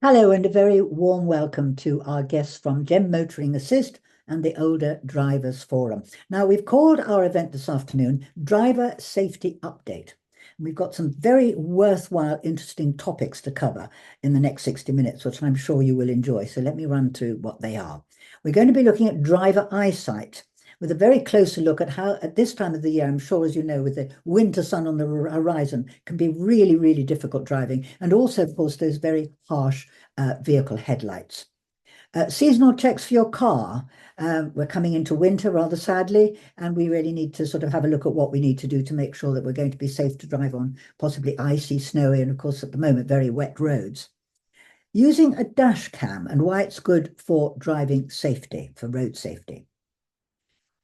Hello and a very warm welcome to our guests from GEM Motoring Assist and the Older Drivers Forum. Now, we've called our event this afternoon Driver Safety Update. We've got some very worthwhile, interesting topics to cover in the next 60 minutes, which I'm sure you will enjoy. So let me run through what they are. We're going to be looking at driver eyesight, with a very closer look at how, at this time of the year, I'm sure, as you know, with the winter sun on the horizon, can be really, really difficult driving. And also, of course, those very harsh vehicle headlights. Seasonal checks for your car. We're coming into winter rather sadly, and we really need to sort of have a look at what we need to do to make sure that we're going to be safe to drive on possibly icy, snowy, and of course, at the moment, very wet roads. Using a dash cam and why it's good for driving safety, for road safety.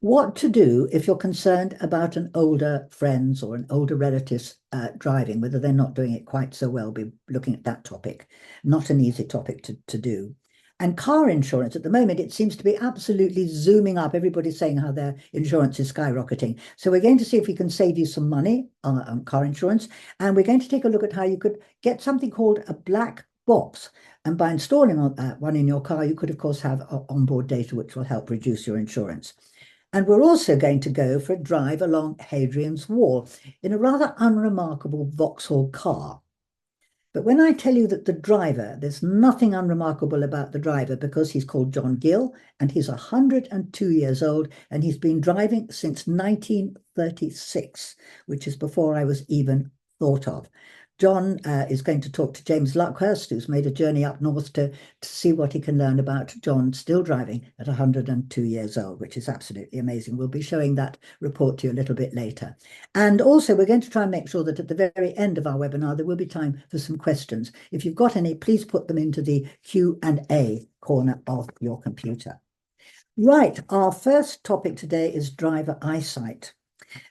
What to do if you're concerned about an older friend's or an older relative's driving, whether they're not doing it quite so well. We'll be looking at that topic. Not an easy topic to do. And car insurance, at the moment, it seems to be absolutely zooming up. Everybody's saying how their insurance is skyrocketing. So we're going to see if we can save you some money on car insurance. And we're going to take a look at how you could get something called a black box. And by installing one in your car, you could, of course, have onboard data, which will help reduce your insurance. And we're also going to go for a drive along Hadrian's Wall in a rather unremarkable Vauxhall car. But when I tell you that the driver, there's nothing unremarkable about the driver because he's called John Gill and he's 102 years old and he's been driving since 1936, which is before I was even thought of. John is going to talk to James Luckhurst, who's made a journey up north to see what he can learn about John still driving at 102 years old, which is absolutely amazing. We'll be showing that report to you a little bit later. And also, we're going to try and make sure that at the very end of our webinar, there will be time for some questions. If you've got any, please put them into the Q&A corner of your computer. Right, our first topic today is driver eyesight.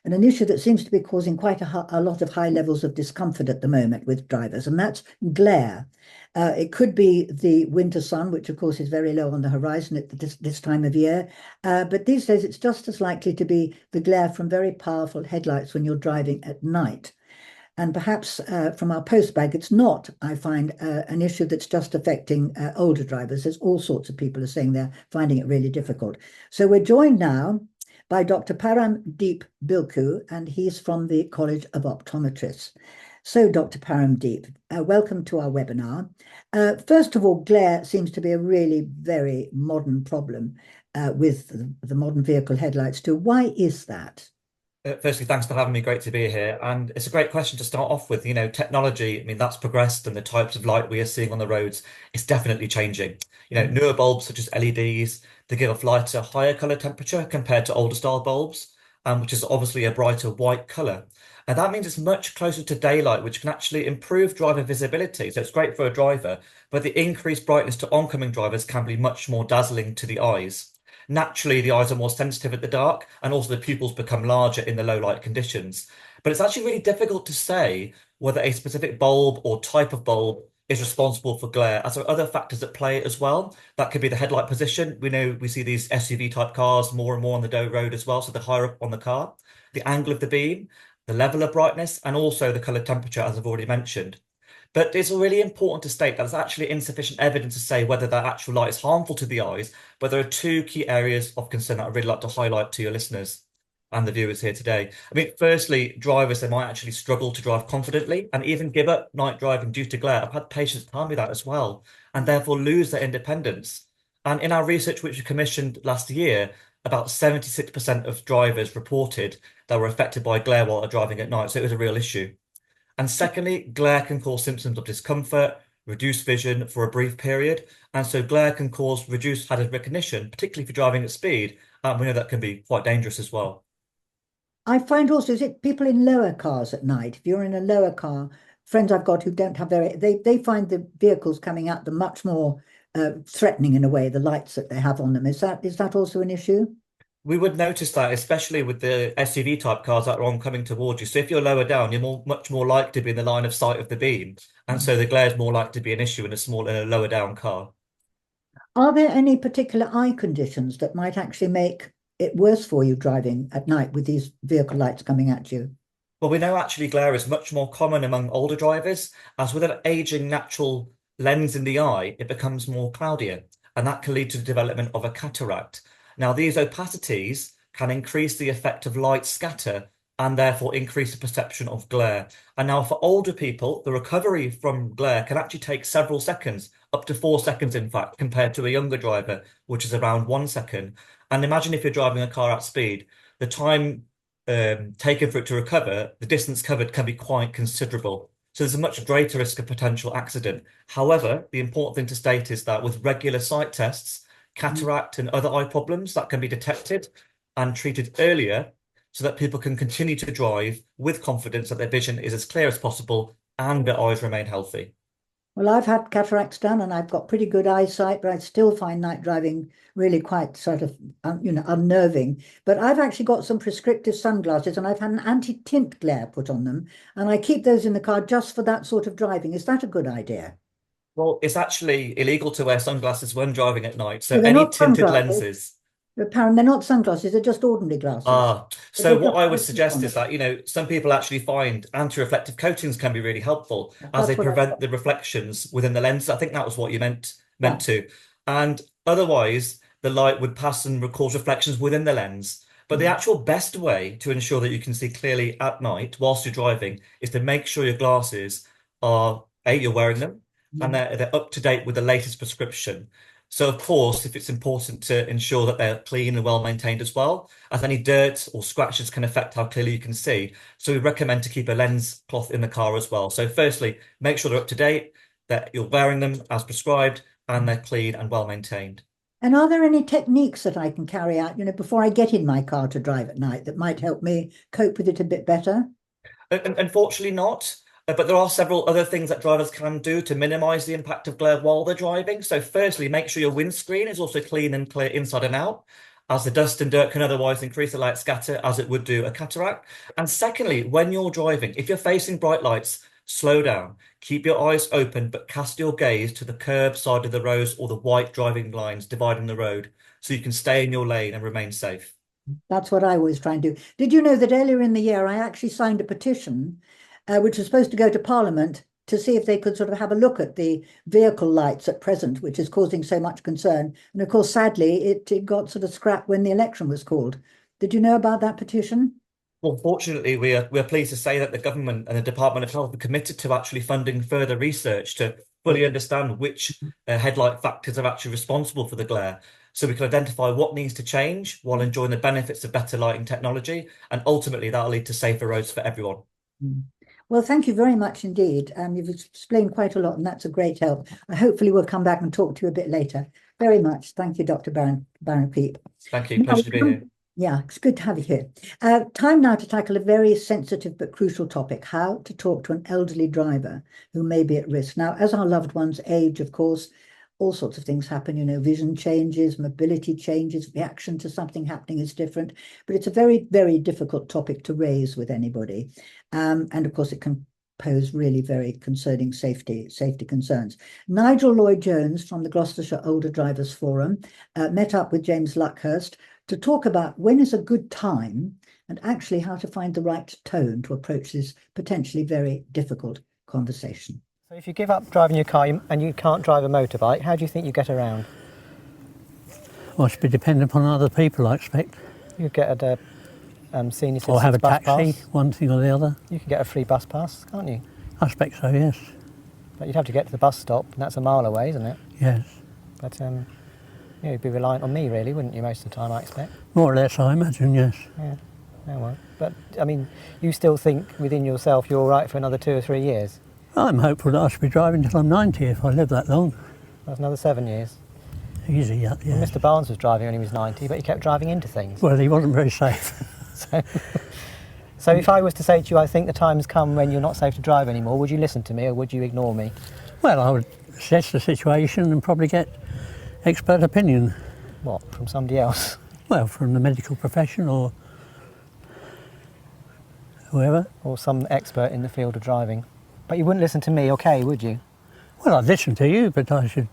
And an issue that seems to be causing quite a lot of high levels of discomfort at the moment with drivers, and that's glare. It could be the winter sun, which of course is very low on the horizon at this time of year. But these days it's just as likely to be the glare from very powerful headlights when you're driving at night. And perhaps from our postbag, it's not, I find, an issue that's just affecting older drivers. There's all sorts of people are saying they're finding it really difficult. So we're joined now by Dr. Paramdeep Bilku, and he's from the College of Optometrists. So, Dr. Paramdeep, welcome to our webinar. First of all, glare seems to be a really very modern problem with the modern vehicle headlights too. Why is that? Firstly, thanks for having me. Great to be here. And it's a great question to start off with. Technology, I mean, that's progressed and the types of light we are seeing on the roads is definitely changing. Newer bulbs such as LEDs, they give off light at a higher color temperature compared to older style bulbs, which is obviously a brighter white color. And that means it's much closer to daylight, which can actually improve driver visibility. So it's great for a driver, but the increased brightness to oncoming drivers can be much more dazzling to the eyes. Naturally, the eyes are more sensitive at the dark, and also the pupils become larger in the low light conditions. But it's actually really difficult to say whether a specific bulb or type of bulb is responsible for glare, as there are other factors at play as well. That could be the headlight position. We know we see these SUV type cars more and more on the road as well, so they're higher up on the car, the angle of the beam, the level of brightness, and also the color temperature, as I've already mentioned. But it's really important to state that there's actually insufficient evidence to say whether that actual light is harmful to the eyes, but there are two key areas of concern that I'd really like to highlight to your listeners and the viewers here today. I mean, firstly, drivers, they might actually struggle to drive confidently and even give up night driving due to glare. I've had patients tell me that as well, and therefore lose their independence. And in our research, which we commissioned last year, about 76% of drivers reported that were affected by glare while they're driving at night. So it was a real issue. And secondly, glare can cause symptoms of discomfort, reduced vision for a brief period. And so glare can cause reduced hazard recognition, particularly if you're driving at speed. We know that can be quite dangerous as well. I find also, is it people in lower cars at night? If you're in a lower car, friends I've got who don't have they find the vehicles coming at them much more threatening in a way, the lights that they have on them. Is that also an issue? We would notice that, especially with the SUV type cars that are coming towards you. So if you're lower down, you're much more likely to be in the line of sight of the beam. And so the glare is more likely to be an issue in a lower down car. Are there any particular eye conditions that might actually make it worse for you driving at night with these vehicle lights coming at you? Well, we know actually glare is much more common among older drivers, as with an aging natural lens in the eye, it becomes more cloudier, and that can lead to the development of a cataract. Now, these opacities can increase the effect of light scatter and therefore increase the perception of glare. And now for older people, the recovery from glare can actually take several seconds, up to 4 seconds, in fact, compared to a younger driver, which is around 1 second. And imagine if you're driving a car at speed, the time taken for it to recover, the distance covered can be quite considerable. So there's a much greater risk of potential accident. However, the important thing to state is that with regular sight tests, cataract and other eye problems that can be detected and treated earlier so that people can continue to drive with confidence that their vision is as clear as possible and their eyes remain healthy. Well, I've had cataracts done and I've got pretty good eyesight, but I still find night driving really quite sort of, unnerving. But I've actually got some prescriptive sunglasses and I've had an anti-tint glare put on them. And I keep those in the car just for that sort of driving. Is that a good idea? Well, it's actually illegal to wear sunglasses when driving at night. So So they're any not tinted sunglasses. lenses. Apparently, they're not sunglasses, they're just ordinary glasses. But So they've what got I would no tint suggest on is them. that, some people actually find anti-reflective coatings can be really helpful as they That's what I prevent thought. the reflections within the lens. I think that was what you meant Yeah. to. And otherwise, the light would pass and cause reflections within the lens. But the actual best way to ensure that you can see clearly at night whilst you're driving is to make sure your glasses are, A, you're wearing them, and they're up to date with the latest prescription. So, of course, if it's important to ensure that they're clean and well maintained as well, as any dirt or scratches can affect how clearly you can see. So, we recommend to keep a lens cloth in the car as well. So, firstly, make sure they're up to date, that you're wearing them as prescribed, and they're clean and well maintained. And are there any techniques that I can carry out, before I get in my car to drive at night that might help me cope with it a bit better? Unfortunately not, but there are several other things that drivers can do to minimize the impact of glare while they're driving. So firstly, make sure your windscreen is also clean and clear inside and out, as the dust and dirt can otherwise increase the light scatter as it would do a cataract. And secondly, when you're driving, if you're facing bright lights, slow down, keep your eyes open, but cast your gaze to the curb side of the road or the white driving lines dividing the road so you can stay in your lane and remain safe. That's what I always try and do. Did you know that earlier in the year I actually signed a petition, which was supposed to go to Parliament to see if they could sort of have a look at the vehicle lights at present, which is causing so much concern. And of course, sadly, it got sort of scrapped when the election was called. Did you know about that petition? Well, fortunately, we're pleased to say that the government and the Department of Health are committed to actually funding further research to fully understand which headlight factors are actually responsible for the glare, so we can identify what needs to change while enjoying the benefits of better lighting technology, and ultimately that'll lead to safer roads for everyone. Mm. Well, thank you very much indeed. You've explained quite a lot, and that's a great help. I hopefully will come back and talk to you a bit later. Very much. Thank you, Dr. Baron Peep. Thank you. Now, Pleasure to be here. yeah, it's good to have you here. Time now to tackle a very sensitive but crucial topic, how to talk to an elderly driver who may be at risk. Now, as our loved ones age, of course, all sorts of things happen, vision changes, mobility changes, reaction to something happening is different, but it's a very, very difficult topic to raise with anybody. And of course, it can pose really very concerning safety concerns. Nigel Lloyd-Jones from the Gloucestershire Older Drivers Forum met up with James Luckhurst to talk about when is a good time and actually how to find the right tone to approach this potentially very difficult conversation. So if you give up driving your car and you can't drive a motorbike, how do you think you get around? Well, it should be dependent upon other people, I expect. You get a senior citizens Or have a bus taxi, pass. one thing or the other. You can get a free bus pass, can't you? I expect so, yes. But you'd have to get to the bus stop, and that's a mile away, isn't it? Yes. But you'd be reliant on me, really, wouldn't you, most of the time, I expect? More or less, I imagine, yes. Yeah, no well. But, I mean, you still think within yourself you're all right for another 2 or 3 years? I'm hopeful that I should be driving till I'm 90 if I live that long. That's another 7 years. Easy, yeah. Well, Mr. Barnes was driving when he was 90, but he kept driving into things. Well, he wasn't very safe. So if I was to say to you, I think the time's come when you're not safe to drive anymore, would you listen to me or would you ignore me? Well, I would assess the situation and probably get expert opinion. What, from somebody else? Well, from the medical profession or whoever. Or some expert in the field of driving? But you wouldn't listen to me, okay, would you? Well, I'd listen to you, but I should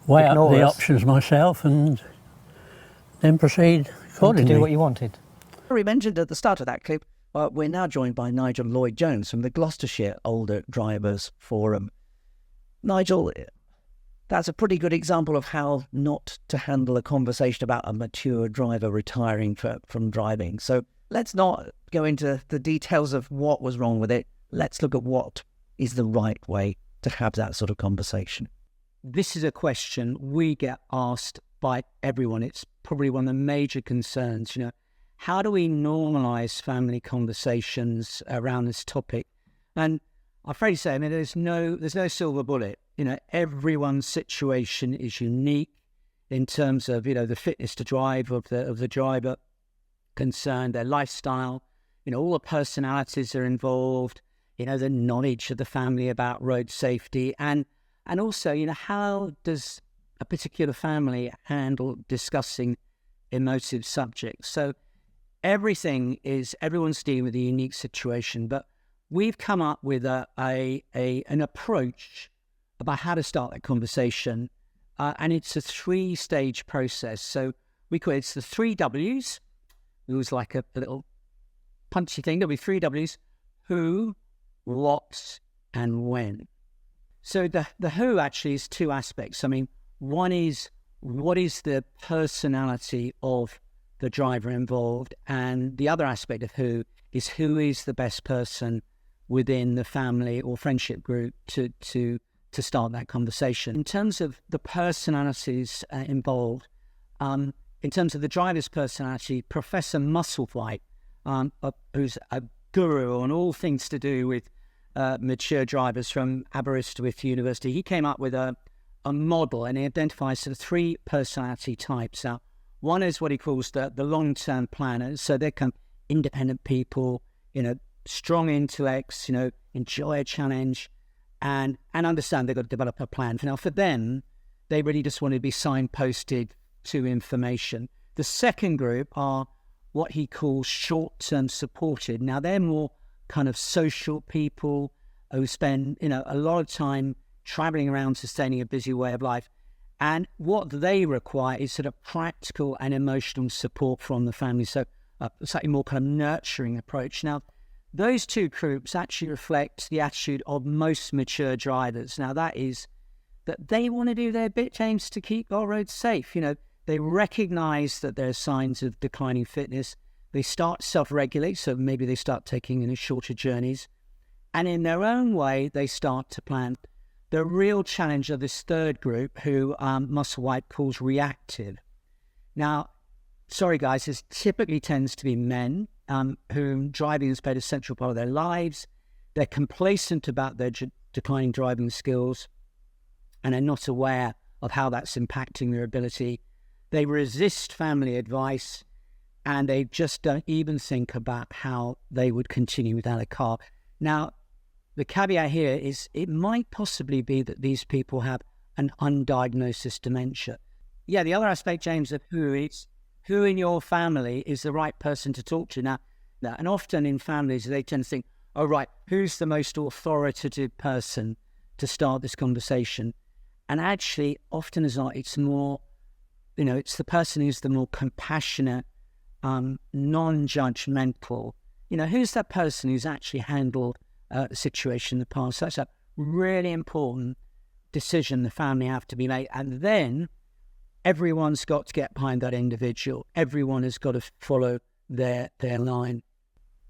weigh up Ignore the us. options myself and then proceed To accordingly. do what you wanted. We mentioned at the start of that clip, we're now joined by Nigel Lloyd-Jones from the Gloucestershire Older Drivers Forum. Nigel, that's a pretty good example of how not to handle a conversation about a mature driver retiring from driving. So let's not go into the details of what was wrong with it. Let's look at what is the right way to have that sort of conversation. This is a question we get asked by everyone. It's probably one of the major concerns, how do we normalize family conversations around this topic? And I'm afraid to say, there's no silver bullet. Everyone's situation is unique in terms of, the fitness to drive of the driver concerned, their lifestyle, all the personalities are involved, the knowledge of the family about road safety, and also, how does a particular family handle discussing emotive subjects? So everyone's dealing with a unique situation, but we've come up with an approach about how to start that conversation, and it's a 3-stage process. So it's the 3 W's. It was like a little punchy thing. There'll be 3 W's: who, what, and when. So the who actually is 2 aspects. One is, what is the personality of the driver involved, and the other aspect of who is the best person within the family or friendship group to start that conversation. In terms of the personalities involved, in terms of the driver's personality, Professor Musselwhite, who's a guru on all things to do with mature drivers from Aberystwyth University, he came up with a model, and he identifies sort of 3 personality types. Now, one is what he calls the long-term planners. So they're kind of independent people, strong intellects, enjoy a challenge and understand they've got to develop a plan. Now, for them, they really just want to be signposted to information. The second group are what he calls short-term supported. Now, they're more kind of social people who spend, a lot of time traveling around, sustaining a busy way of life. And what they require is sort of practical and emotional support from the family. So a slightly more kind of nurturing approach. Now, those 2 groups actually reflect the attitude of most mature drivers. Now, that is that they want to do their bit, James, to keep our roads safe. They recognize that there are signs of declining fitness. They start self-regulate, so maybe they start taking shorter journeys. And in their own way, they start to plan. The real challenge of this third group, who Musselwhite calls reactive. Now, sorry guys, this typically tends to be men whom driving has played a central part of their lives. They're complacent about their declining driving skills and are not aware of how that's impacting their ability. They resist family advice, and they just don't even think about how they would continue without a car. Now, the caveat here is it might possibly be that these people have an undiagnosed dementia. Yeah, the other aspect, James, of who in your family is the right person to talk to. Now, and often in families, they tend to think, oh, right, who's the most authoritative person to start this conversation? And actually, often as not, it's more, it's the person who's the more compassionate, non-judgmental. Who's that person who's actually handled the situation in the past? So that's a really important decision the family have to be made. And then everyone's got to get behind that individual. Everyone has got to follow their line.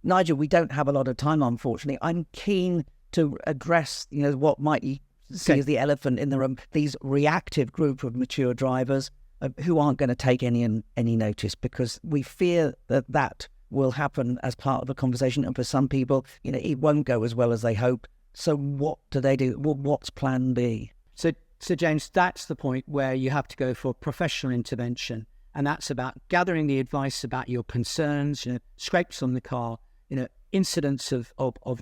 Nigel, we don't have a lot of time, unfortunately. I'm keen to address, what might you see as the elephant in the room, these reactive group of mature drivers who aren't going to take any notice, because we fear that will happen as part of the conversation. And for some people, it won't go as well as they hope. So what do they do? Well, what's plan B? So James, that's the point where you have to go for professional intervention. And that's about gathering the advice about your concerns, scrapes on the car, incidents of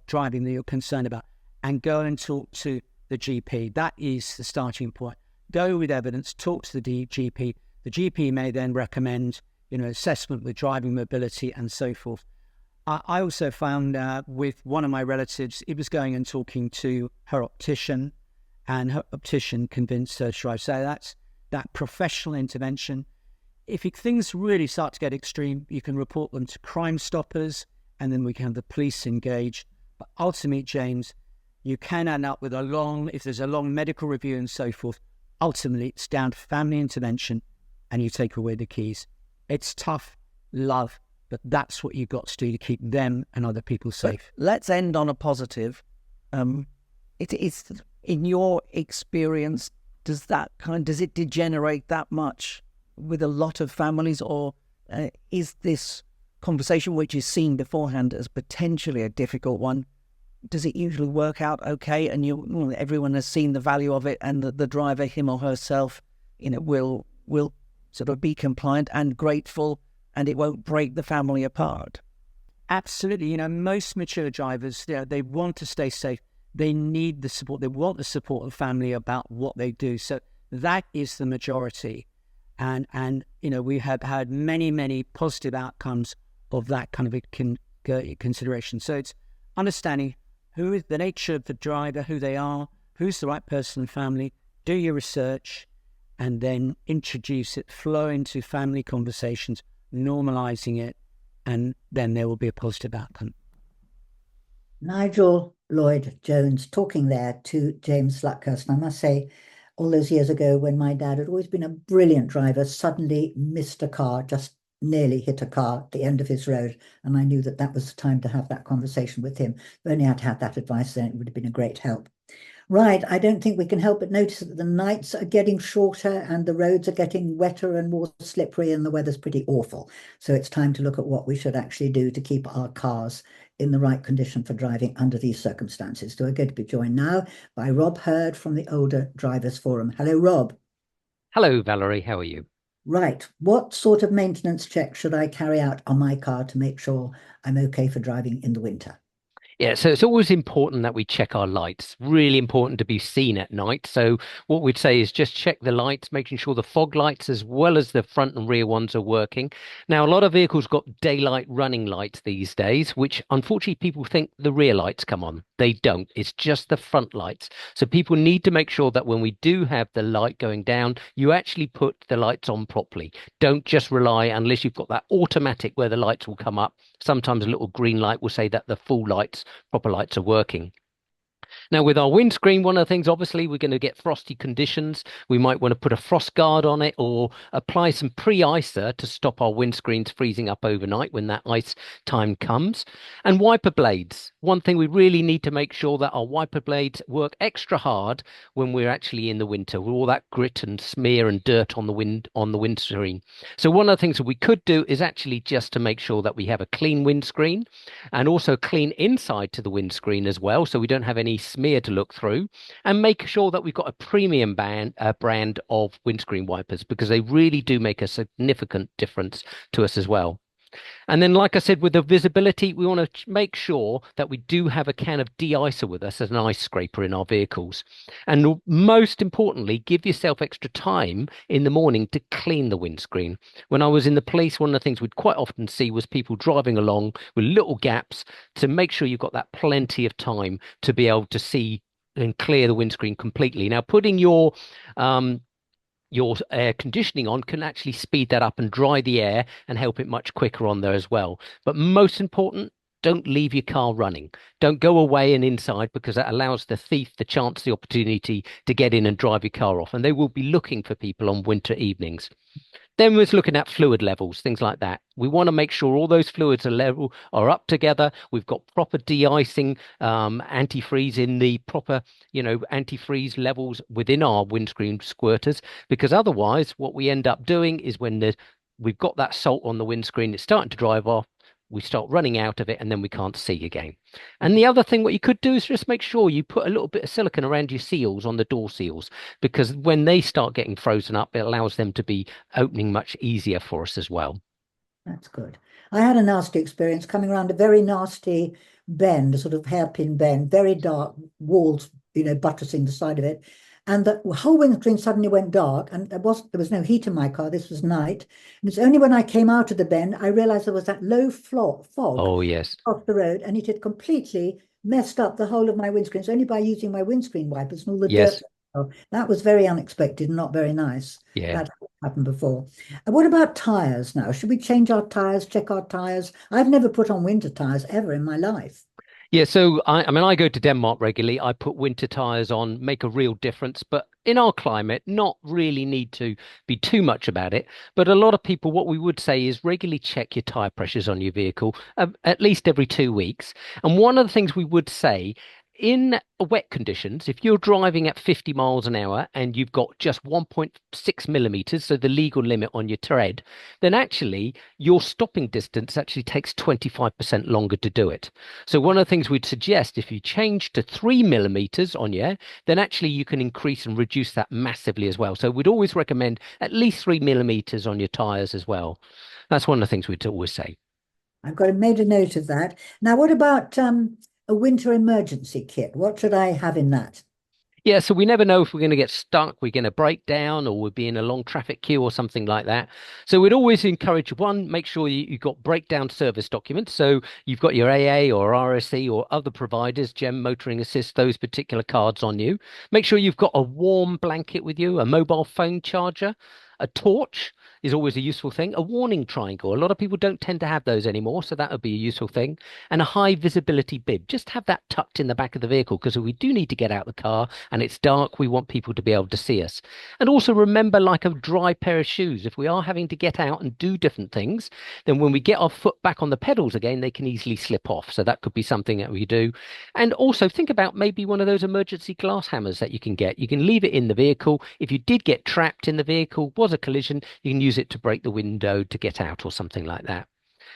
driving that you're concerned about, and go and talk to the GP. That is the starting point. Go with evidence, talk to the GP. The GP may then recommend, assessment with driving mobility and so forth. I also found with one of my relatives, it was going and talking to her optician, and her optician convinced her to drive. So that's that professional intervention. If things really start to get extreme, you can report them to Crime Stoppers, and then we can have the police engaged. But ultimately, James, You can end up with if there's a long medical review and so forth. Ultimately, it's down to family intervention and you take away the keys. It's tough love, but that's what you've got to do to keep them and other people safe. But let's end on a positive. It's in your experience, does it degenerate that much with a lot of families, or is this conversation, which is seen beforehand as potentially a difficult one, does it usually work out okay, and everyone has seen the value of it, and the driver, him or herself, will sort of be compliant and grateful, and it won't break the family apart? Absolutely. Most mature drivers, they want to stay safe. They need the support. They want the support of the family about what they do. So that is the majority. And we have had many, many positive outcomes of that kind of consideration. So it's understanding who is the nature of the driver, who they are, who's the right person in the family, do your research, and then introduce it, flow into family conversations, normalizing it, and then there will be a positive outcome. Nigel Lloyd-Jones talking there to James Sluckhurst. And I must say, all those years ago when my dad had always been a brilliant driver, suddenly missed a car, just nearly hit a car at the end of his road. And I knew that was the time to have that conversation with him. If only I'd had that advice then, it would have been a great help. Right, I don't think we can help but notice that the nights are getting shorter and the roads are getting wetter and more slippery and the weather's pretty awful. So it's time to look at what we should actually do to keep our cars in the right condition for driving under these circumstances. So we're going to be joined now by Rob Hurd from the Older Drivers Forum. Hello, Rob. Hello, Valerie. How are you? Right. What sort of maintenance check should I carry out on my car to make sure I'm okay for driving in the winter? Yeah, so it's always important that we check our lights. Really important to be seen at night. So what we'd say is just check the lights, making sure the fog lights as well as the front and rear ones are working. Now, a lot of vehicles got daylight running lights these days, which unfortunately people think the rear lights come on. They don't. It's just the front lights. So people need to make sure that when we do have the light going down, you actually put the lights on properly. Don't just rely, unless you've got that automatic where the lights will come up. Sometimes a little green light will say that the full lights, proper lights are working. Now, with our windscreen, one of the things, obviously, we're going to get frosty conditions. We might want to put a frost guard on it or apply some pre-icer to stop our windscreens freezing up overnight when that ice time comes. And wiper blades. One thing we really need to make sure that our wiper blades work extra hard when we're actually in the winter with all that grit and smear and dirt on the windscreen. So one of the things that we could do is actually just to make sure that we have a clean windscreen and also clean inside to the windscreen as well, so we don't have any smear to look through, and make sure that we've got a premium brand of windscreen wipers, because they really do make a significant difference to us as well. And then, like I said, with the visibility, we want to make sure that we do have a can of de-icer with us as an ice scraper in our vehicles. And most importantly, give yourself extra time in the morning to clean the windscreen. When I was in the police, one of the things we'd quite often see was people driving along with little gaps, to make sure you've got that plenty of time to be able to see and clear the windscreen completely. Now, putting your air conditioning on can actually speed that up and dry the air and help it much quicker on there as well. But most important, don't leave your car running. Don't go away and inside, because that allows the thief the chance, the opportunity to get in and drive your car off. And they will be looking for people on winter evenings. Then we're looking at fluid levels, things like that. We want to make sure all those fluids are up together. We've got proper de-icing, antifreeze in the proper, antifreeze levels within our windscreen squirters, because otherwise what we end up doing is when we've got that salt on the windscreen, it's starting to drive off, we start running out of it, and then we can't see again. And the other thing, what you could do is just make sure you put a little bit of silicone around your seals on the door seals, because when they start getting frozen up, it allows them to be opening much easier for us as well. That's good. I had a nasty experience coming around a very nasty bend, a sort of hairpin bend, very dark walls, buttressing the side of it. And the whole windscreen suddenly went dark, and there was no heat in my car. This was night. And it's only when I came out of the bend, I realized there was that low fog Oh, yes. off the road, and it had completely messed up the whole of my windscreen. It's only by using my windscreen wipers and all the Yes. dirt. Oh, that was very unexpected and not very nice. Yeah. That happened before. And what about tires now? Should we change our tires, check our tires? I've never put on winter tires ever in my life. Yeah, so I mean, I go to Denmark regularly. I put winter tires on, make a real difference. But in our climate, not really need to be too much about it. But a lot of people, what we would say is regularly check your tire pressures on your vehicle, at least every 2 weeks. And one of the things we would say in wet conditions, if you're driving at 50 miles an hour and you've got just 1.6 millimeters, so the legal limit on your tread, then actually your stopping distance actually takes 25% longer to do it. So one of the things we'd suggest, if you change to 3 millimeters on your, then actually you can increase and reduce that massively as well. So we'd always recommend at least 3 millimeters on your tires as well. That's one of the things we'd always say. I've got made a note of that. Now, what about a winter emergency kit? What should I have in that? Yeah, so we never know if we're going to get stuck, we're going to break down, or we'll be in a long traffic queue or something like that. So we'd always encourage one, make sure you've got breakdown service documents. So you've got your AA or RSE or other providers, GEM Motoring Assist, those particular cards on you. Make sure you've got a warm blanket with you, a mobile phone charger. A torch is always a useful thing. A warning triangle. A lot of people don't tend to have those anymore, so that would be a useful thing. And a high visibility bib. Just have that tucked in the back of the vehicle because if we do need to get out the car and it's dark, we want people to be able to see us. And also remember, like a dry pair of shoes. If we are having to get out and do different things, then when we get our foot back on the pedals again, they can easily slip off. So that could be something that we do. And also think about maybe one of those emergency glass hammers that you can get. You can leave it in the vehicle. If you did get trapped in the vehicle, was a collision, you can use it to break the window to get out or something like that.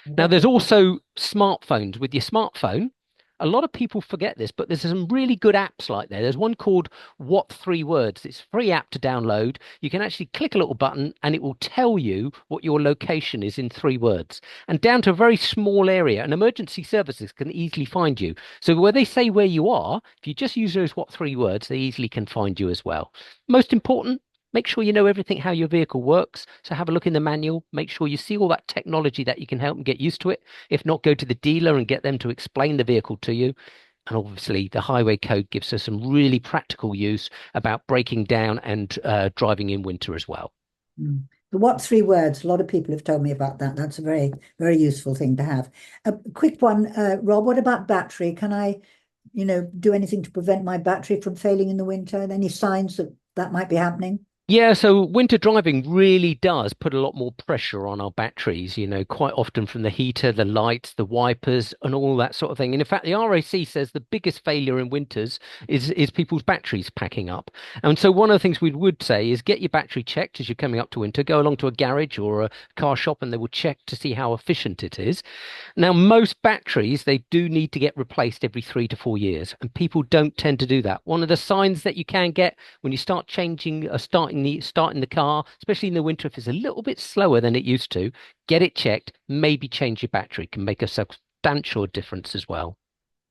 Now, there's also smartphones. With your smartphone, a lot of people forget this, but there's some really good apps like there. There's one called What Three Words. It's a free app to download. You can actually click a little button and it will tell you what your location is in 3 words. And down to a very small area, and emergency services can easily find you. So where they say where you are, if you just use those What Three Words, they easily can find you as well. Most important, make sure you know everything how your vehicle works. So have a look in the manual. Make sure you see all that technology that you can help them get used to it. If not, go to the dealer and get them to explain the vehicle to you. And obviously, the highway code gives us some really practical use about breaking down and driving in winter as well. Mm. The what 3 words? A lot of people have told me about that. That's a very, very useful thing to have. A quick one, Rob, what about battery? Can I, do anything to prevent my battery from failing in the winter? Any signs that that might be happening? Yeah, so winter driving really does put a lot more pressure on our batteries, quite often from the heater, the lights, the wipers, and all that sort of thing. And in fact, the RAC says the biggest failure in winters is people's batteries packing up. And so one of the things we would say is get your battery checked as you're coming up to winter. Go along to a garage or a car shop and they will check to see how efficient it is. Now, most batteries, they do need to get replaced every 3 to 4 years, and people don't tend to do that. One of the signs that you can get when you start starting the car, especially in the winter, if it's a little bit slower than it used to, get it checked, maybe change your battery, can make a substantial difference as well.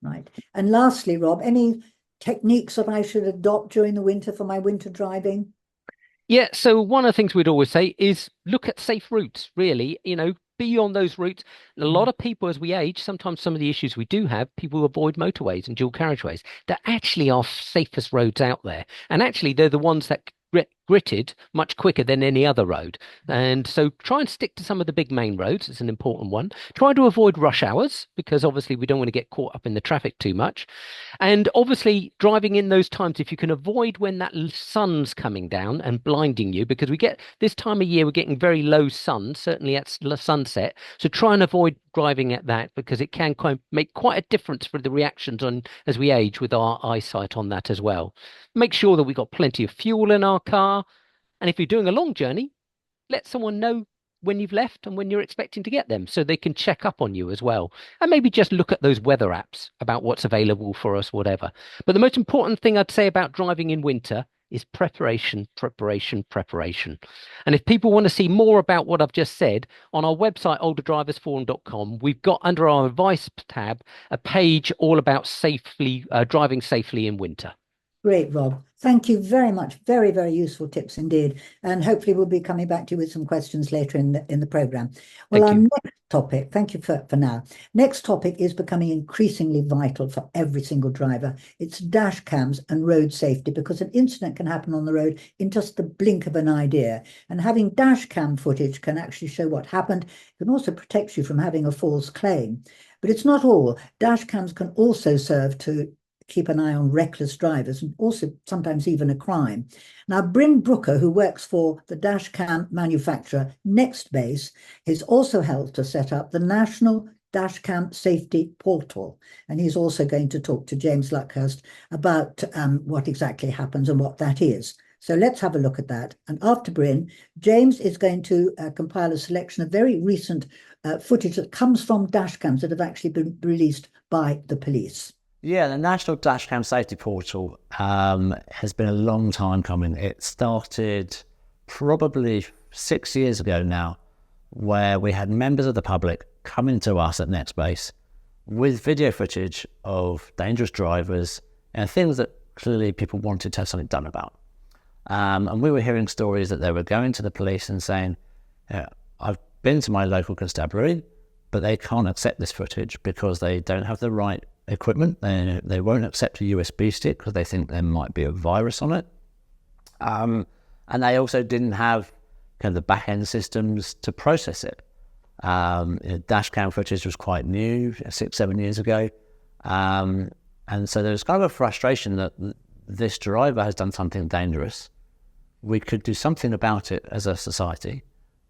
Right. And lastly, Rob, any techniques that I should adopt during the winter for my winter driving? Yeah, so one of the things we'd always say is look at safe routes, really, be on those routes. A lot of people, as we age, sometimes some of the issues we do have, people avoid motorways and dual carriageways. They're actually our safest roads out there. And actually, they're the ones that gritted much quicker than any other road. And so try and stick to some of the big main roads. It's an important one. Try to avoid rush hours because obviously we don't want to get caught up in the traffic too much. And obviously driving in those times, if you can avoid when that sun's coming down and blinding you, because we get this time of year, we're getting very low sun, certainly at sunset. So try and avoid driving at that because it can make quite a difference for the reactions on as we age with our eyesight on that as well. Make sure that we've got plenty of fuel in our car. And if you're doing a long journey, let someone know when you've left and when you're expecting to get them so they can check up on you as well. And maybe just look at those weather apps about what's available for us, whatever. But the most important thing I'd say about driving in winter is preparation, preparation, preparation. And if people want to see more about what I've just said, on our website, olderdriversforum.com, we've got under our advice tab a page all about driving safely in winter. Great, Rob. Thank you very much. Very, very useful tips indeed. And hopefully we'll be coming back to you with some questions later in the programme. Well, Thank our you. next topic, thank you for now. Next topic is becoming increasingly vital for every single driver. It's dash cams and road safety, because an incident can happen on the road in just the blink of an idea. And having dash cam footage can actually show what happened. It can also protect you from having a false claim. But it's not all. Dash cams can also serve to keep an eye on reckless drivers, and also sometimes even a crime. Now, Bryn Brooker, who works for the dashcam manufacturer Nextbase, has also helped to set up the National Dashcam Safety Portal. And he's also going to talk to James Luckhurst about what exactly happens and what that is. So let's have a look at that. And after Bryn, James is going to compile a selection of very recent footage that comes from dashcams that have actually been released by the police. Yeah, the National Dashcam Safety Portal has been a long time coming. It started probably 6 years ago now, where we had members of the public coming to us at Nextbase with video footage of dangerous drivers and things that clearly people wanted to have something done about. And we were hearing stories that they were going to the police and saying, I've been to my local constabulary, but they can't accept this footage because they don't have the right equipment. They won't accept a USB stick because they think there might be a virus on it. And they also didn't have kind of the back-end systems to process it. Dashcam footage was quite new, 6-7 years ago. And so there was kind of a frustration that this driver has done something dangerous. We could do something about it as a society,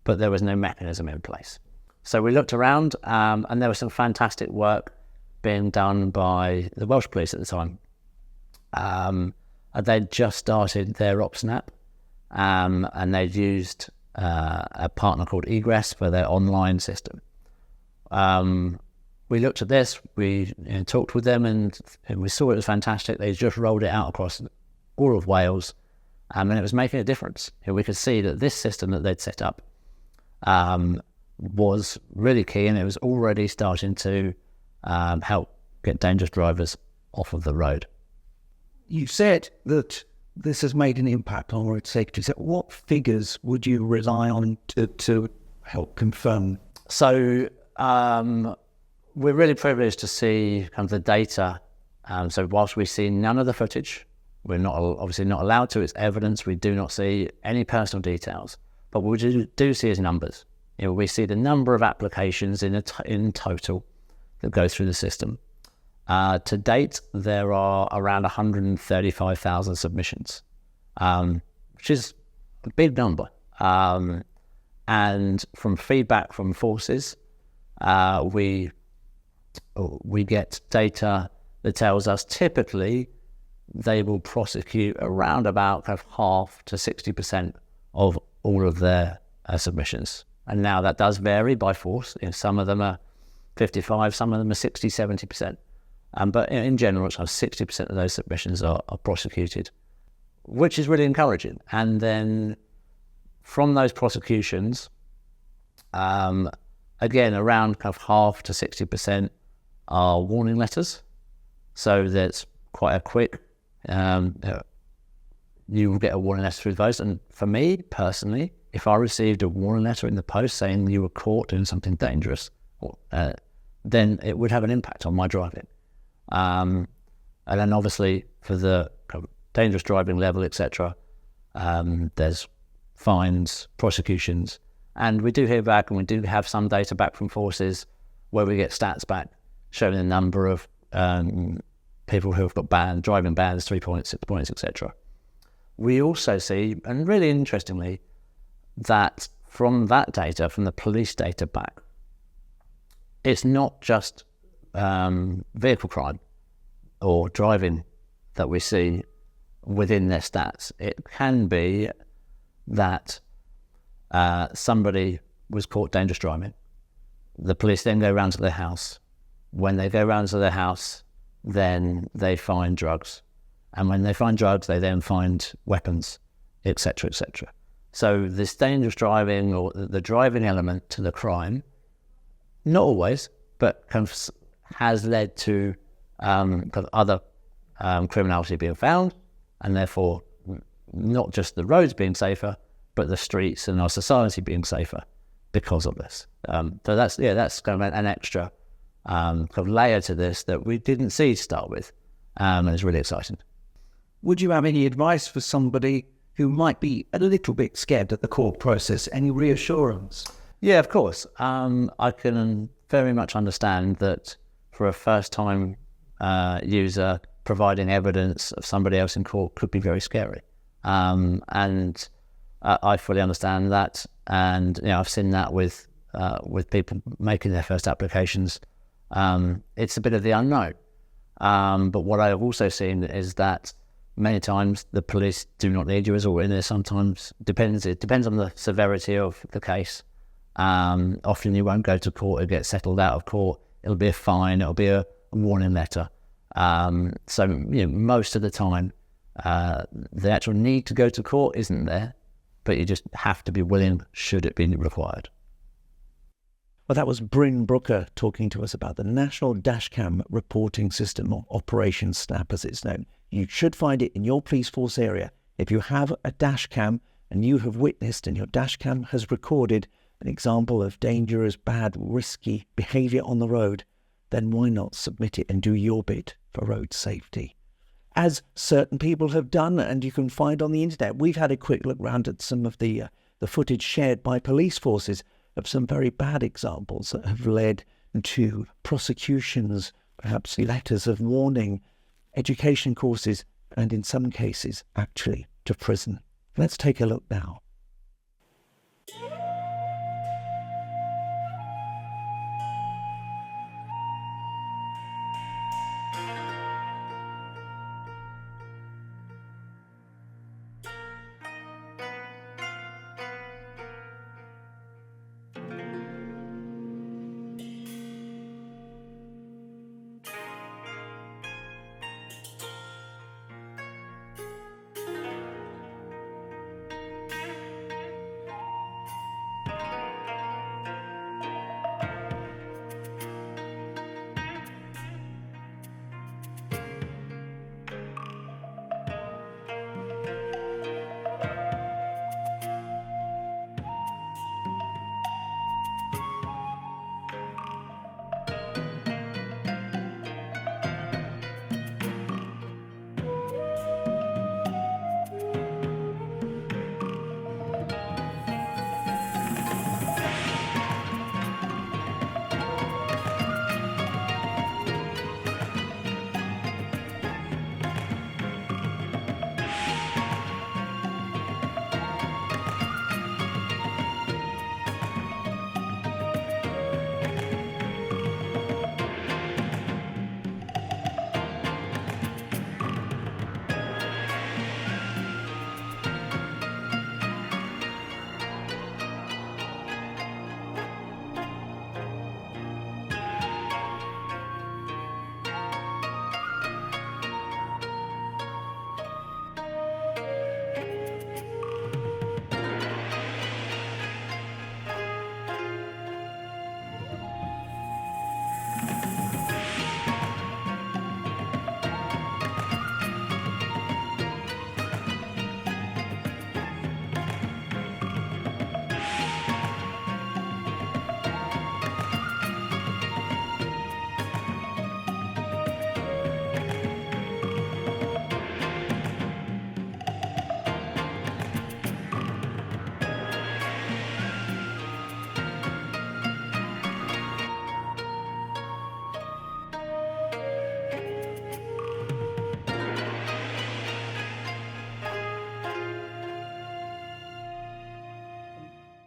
but there was no mechanism in place. So we looked around and there was some fantastic work being done by the Welsh police at the time. They'd just started their OpsNap, and they'd used a partner called Egress for their online system. We looked at this, we talked with them, and we saw it was fantastic. They just rolled it out across all of Wales, and it was making a difference. We could see that this system that they'd set up was really key, and it was already starting to help get dangerous drivers off of the road. You said that this has made an impact on road safety. So what figures would you rely on to help confirm? So we're really privileged to see kind of the data. So whilst we see none of the footage, we're not obviously not allowed to. It's evidence. We do not see any personal details. But what we do see is numbers. We see the number of applications in total that go through the system. To date, there are around 135,000 submissions, which is a big number. And from feedback from forces, we get data that tells us typically they will prosecute around about kind of half to 60% of all of their submissions. And now that does vary by force. Some of them are 55, some of them are 60, 70%. But in general, it's 60% of those submissions are prosecuted, which is really encouraging. And then from those prosecutions, again, around kind of half to 60% are warning letters. So that's quite a quick, you will get a warning letter through those. And for me personally, if I received a warning letter in the post saying you were caught doing something dangerous, then it would have an impact on my driving. And then obviously for the kind of dangerous driving level, etc., there's fines, prosecutions, and we do hear back, and we do have some data back from forces where we get stats back showing the number of people who have got driving bans, 3 points, 6 points, etc. We also see, and really interestingly, that from that data, from the police data back, it's not just vehicle crime or driving that we see within their stats. It can be that somebody was caught dangerous driving. The police then go round to their house. When they go round to their house, then they find drugs. And when they find drugs, they then find weapons, etc., etc. So this dangerous driving, or the driving element to the crime, not always, but kind of has led to kind of other criminality being found, and therefore not just the roads being safer, but the streets and our society being safer because of this. So that's kind of an extra kind of layer to this that we didn't see to start with, and it's really exciting. Would you have any advice for somebody who might be a little bit scared at the court process? Any reassurance? Yeah, of course. I can very much understand that for a first-time user, providing evidence of somebody else in court could be very scary. And I fully understand that. And I've seen that with people making their first applications. It's a bit of the unknown. But what I have also seen is that many times the police do not need you as a witness. Sometimes it depends on the severity of the case. Often you won't go to court, it'll get settled out of court, it'll be a fine, it'll be a warning letter. So most of the time the actual need to go to court isn't there, but you just have to be willing should it be required. Well, that was Bryn Brooker talking to us about the National Dashcam Reporting System, or Operation SNAP as it's known. You should find it in your police force area. If you have a dashcam and you have witnessed and your dashcam has recorded an example of dangerous, bad, risky behaviour on the road, then why not submit it and do your bit for road safety? As certain people have done, and you can find on the internet, we've had a quick look round at some of the footage shared by police forces of some very bad examples that have led to prosecutions, perhaps letters of warning, education courses, and in some cases, actually, to prison. Let's take a look now.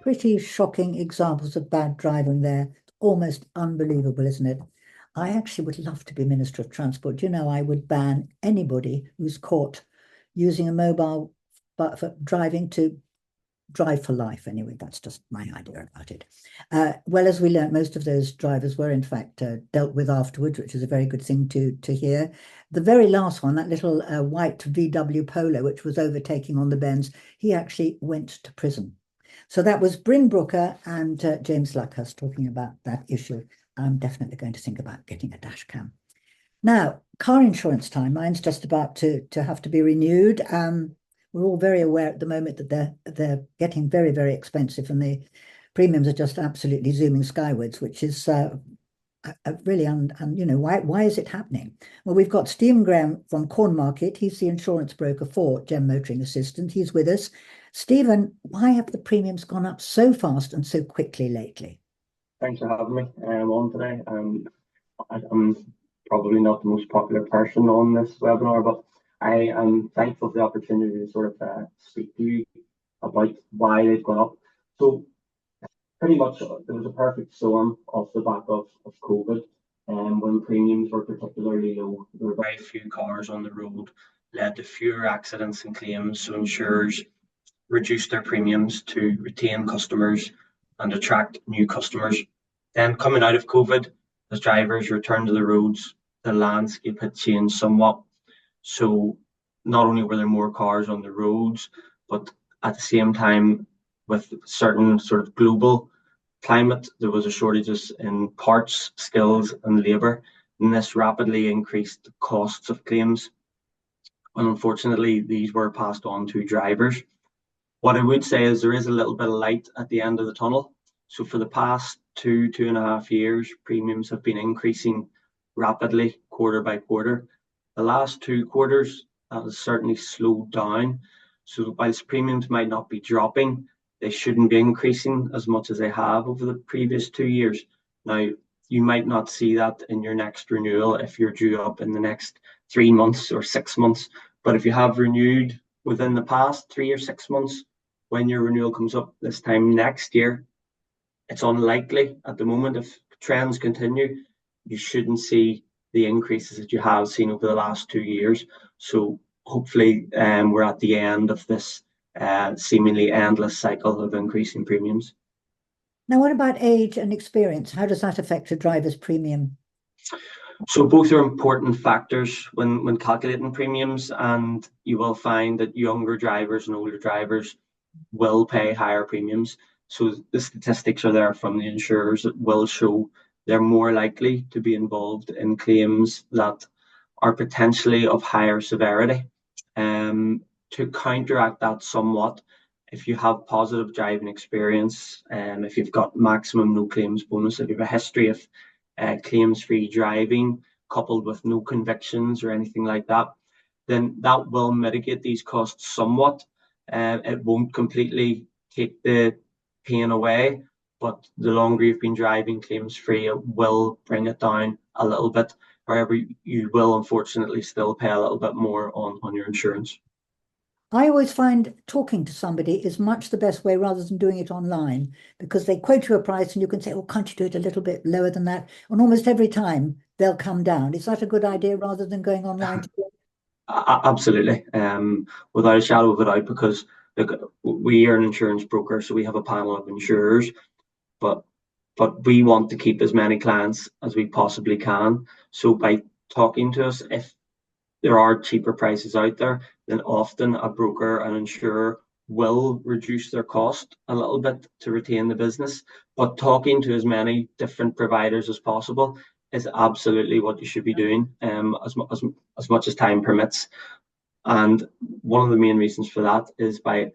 Pretty shocking examples of bad driving there. Almost unbelievable, isn't it? I actually would love to be Minister of Transport. You know, I would ban anybody who's caught using a mobile but for driving to drive for life. Anyway, that's just my idea about it. Well, as we learned, most of those drivers were in fact dealt with afterwards, which is a very good thing to hear. The very last one, that little white VW Polo, which was overtaking on the bends, he actually went to prison. So that was Bryn Brooker and James Luckhurst talking about that issue. I'm definitely going to think about getting a dash cam. Now, car insurance time, mine's just about to have to be renewed. We're all very aware at the moment that they're getting very, very expensive, and the premiums are just absolutely zooming skywards, which is really, and why is it happening? Well, we've got Stephen Graham from Cornmarket. He's the insurance broker for Gem Motoring Assistant. He's with us. Stephen, why have the premiums gone up so fast and so quickly lately? Thanks for having me on today. I'm probably not the most popular person on this webinar, but I am thankful for the opportunity to sort of speak to you about why they've gone up. So pretty much there was a perfect storm off the back of COVID, and when premiums were particularly low, there were very few cars on the road, led to fewer accidents and claims, so insurers reduced their premiums to retain customers and attract new customers. Then coming out of COVID, as drivers returned to the roads, the landscape had changed somewhat. So not only were there more cars on the roads, but at the same time, with certain sort of global climate, there was a shortages in parts, skills and labour, and this rapidly increased the costs of claims. And unfortunately, these were passed on to drivers. What I would say is there is a little bit of light at the end of the tunnel. So for the past 2.5 years, premiums have been increasing rapidly quarter by quarter. The last 2 quarters, that has certainly slowed down. So whilst premiums might not be dropping, they shouldn't be increasing as much as they have over the previous 2 years. Now, you might not see that in your next renewal if you're due up in the next 3 months or 6 months. But if you have renewed within the past 3 or 6 months, when your renewal comes up this time next year, it's unlikely at the moment, if trends continue, you shouldn't see the increases that you have seen over the last 2 years. So hopefully we're at the end of this seemingly endless cycle of increasing premiums. Now, what about age and experience? How does that affect a driver's premium? So both are important factors when calculating premiums, and you will find that younger drivers and older drivers will pay higher premiums. So the statistics are there from the insurers that will show they're more likely to be involved in claims that are potentially of higher severity. To counteract that somewhat, if you have positive driving experience, if you've got maximum no claims bonus, if you have a history of claims-free driving coupled with no convictions or anything like that, then that will mitigate these costs somewhat. It won't completely take the pain away, but the longer you've been driving claims-free, it will bring it down a little bit. However, you will unfortunately still pay a little bit more on your insurance. I always find talking to somebody is much the best way rather than doing it online, because they quote you a price and you can say, oh, can't you do it a little bit lower than that? And almost every time they'll come down. Is that a good idea rather than going online? Absolutely. Without a shadow of a doubt, because look, we are an insurance broker, so we have a panel of insurers, but we want to keep as many clients as we possibly can. So by talking to us, if there are cheaper prices out there, then often a broker, an insurer will reduce their cost a little bit to retain the business. But talking to as many different providers as possible is absolutely what you should be doing, as much as time permits. And one of the main reasons for that is by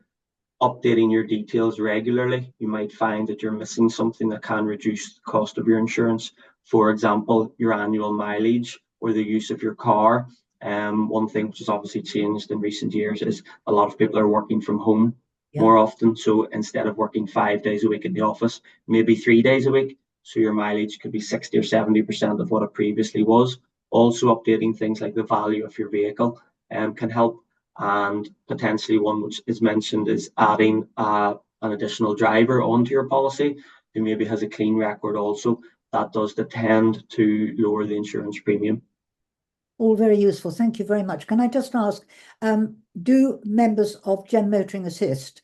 updating your details regularly. You might find that you're missing something that can reduce the cost of your insurance. For example, your annual mileage or the use of your car. One thing which has obviously changed in recent years is a lot of people are working from home more often. So instead of working 5 days a week in the office, maybe 3 days a week. So your mileage could be 60 or 70% of what it previously was. Also updating things like the value of your vehicle can help. And potentially one which is mentioned is adding an additional driver onto your policy who maybe has a clean record also. That does tend to lower the insurance premium. All very useful. Thank you very much. Can I just ask, do members of Gem Motoring Assist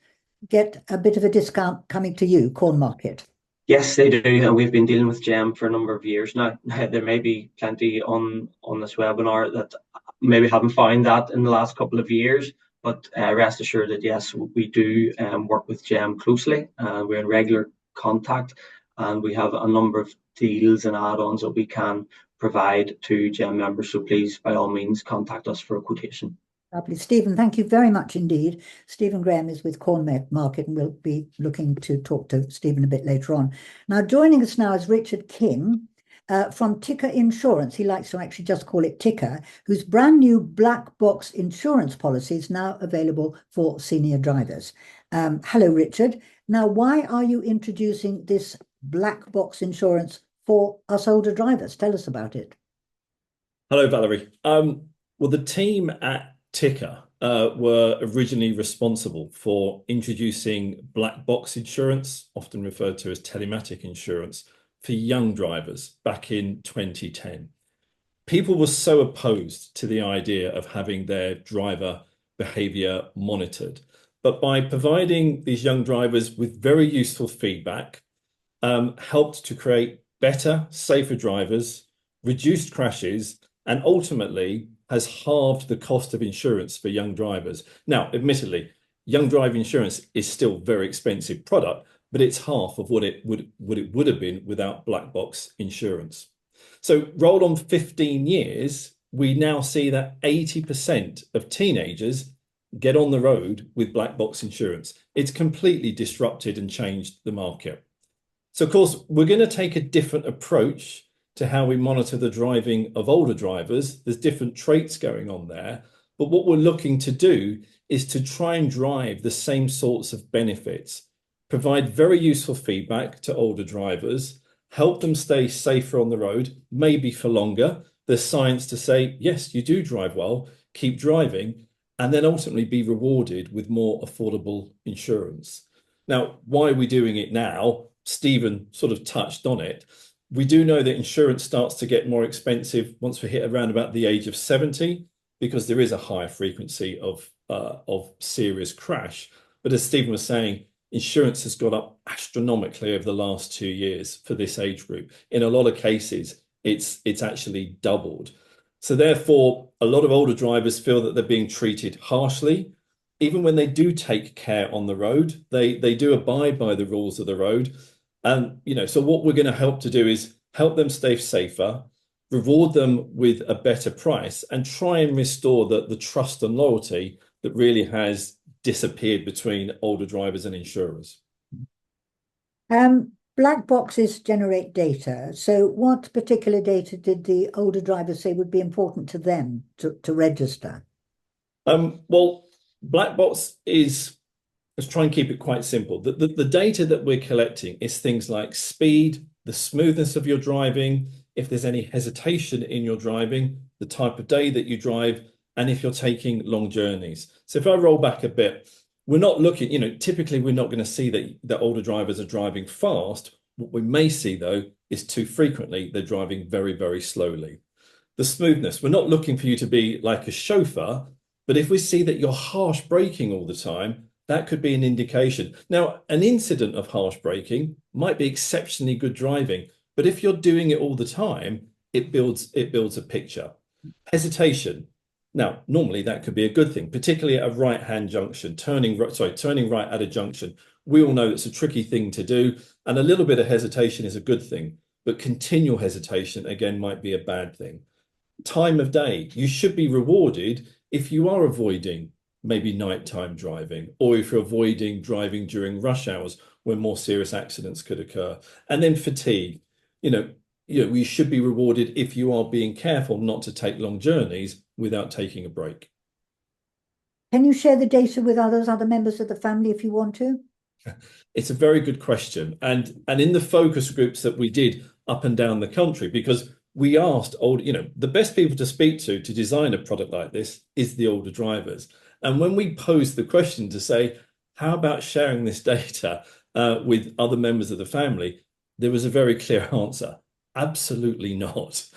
get a bit of a discount coming to you, Cornmarket? Yes, they do, and we've been dealing with Gem for a number of years now. There may be plenty on this webinar that maybe haven't found that in the last couple of years, but rest assured that yes, we do work with Gem closely. We're in regular contact, and we have a number of deals and add-ons that we can provide to GEM members. So please, by all means, contact us for a quotation. Lovely. Stephen, thank you very much indeed. Stephen Graham is with Cornmarket, and we'll be looking to talk to Stephen a bit later on. Now, joining us now is Richard King from Ticker Insurance. He likes to actually just call it Ticker, whose brand new black box insurance policy is now available for senior drivers. Hello, Richard. Now, why are you introducing this black box insurance for us older drivers? Tell us about it. Hello, Valerie. Well, the team at Ticker were originally responsible for introducing black box insurance, often referred to as telematic insurance, for young drivers back in 2010. People were so opposed to the idea of having their driver behavior monitored. But by providing these young drivers with very useful feedback, helped to create better, safer drivers, reduced crashes, and ultimately has halved the cost of insurance for young drivers. Now, admittedly, young driver insurance is still a very expensive product, but it's half of what it would have been without black box insurance. So roll on 15 years, we now see that 80% of teenagers get on the road with black box insurance. It's completely disrupted and changed the market. So of course, we're going to take a different approach to how we monitor the driving of older drivers. There's different traits going on there, but what we're looking to do is to try and drive the same sorts of benefits, provide very useful feedback to older drivers, help them stay safer on the road, maybe for longer. There's science to say, yes, you do drive well, keep driving, and then ultimately be rewarded with more affordable insurance. Now, why are we doing it now? Stephen sort of touched on it. We do know that insurance starts to get more expensive once we hit around about the age of 70, because there is a higher frequency of serious crash. But as Stephen was saying, insurance has gone up astronomically over the last 2 years for this age group. In a lot of cases, it's actually doubled. So therefore, a lot of older drivers feel that they're being treated harshly. Even when they do take care on the road, they do abide by the rules of the road. And, so what we're going to help to do is help them stay safer, reward them with a better price, and try and restore the trust and loyalty that really has disappeared between older drivers and insurers. Black boxes generate data. So what particular data did the older drivers say would be important to them to register? Well, black box is, let's try and keep it quite simple. The data that we're collecting is things like speed, the smoothness of your driving, if there's any hesitation in your driving, the type of day that you drive, and if you're taking long journeys. So if I roll back a bit, we're not looking, typically we're not going to see that older drivers are driving fast. What we may see, though, is too frequently they're driving very, very slowly. The smoothness, we're not looking for you to be like a chauffeur, but if we see that you're harsh braking all the time, that could be an indication. Now, an incident of harsh braking might be exceptionally good driving, but if you're doing it all the time, it builds a picture. Hesitation. Now, normally that could be a good thing, particularly at a right-hand junction, turning right at a junction. We all know it's a tricky thing to do, and a little bit of hesitation is a good thing, but continual hesitation, again, might be a bad thing. Time of day. You should be rewarded if you are avoiding maybe nighttime driving, or if you're avoiding driving during rush hours when more serious accidents could occur. And then fatigue. We should be rewarded if you are being careful not to take long journeys without taking a break. Can you share the data with other members of the family if you want to? It's a very good question. And in the focus groups that we did up and down the country, because we asked the best people to speak to design a product like this is the older drivers. And when we posed the question to say, how about sharing this data with other members of the family, there was a very clear answer. Absolutely not.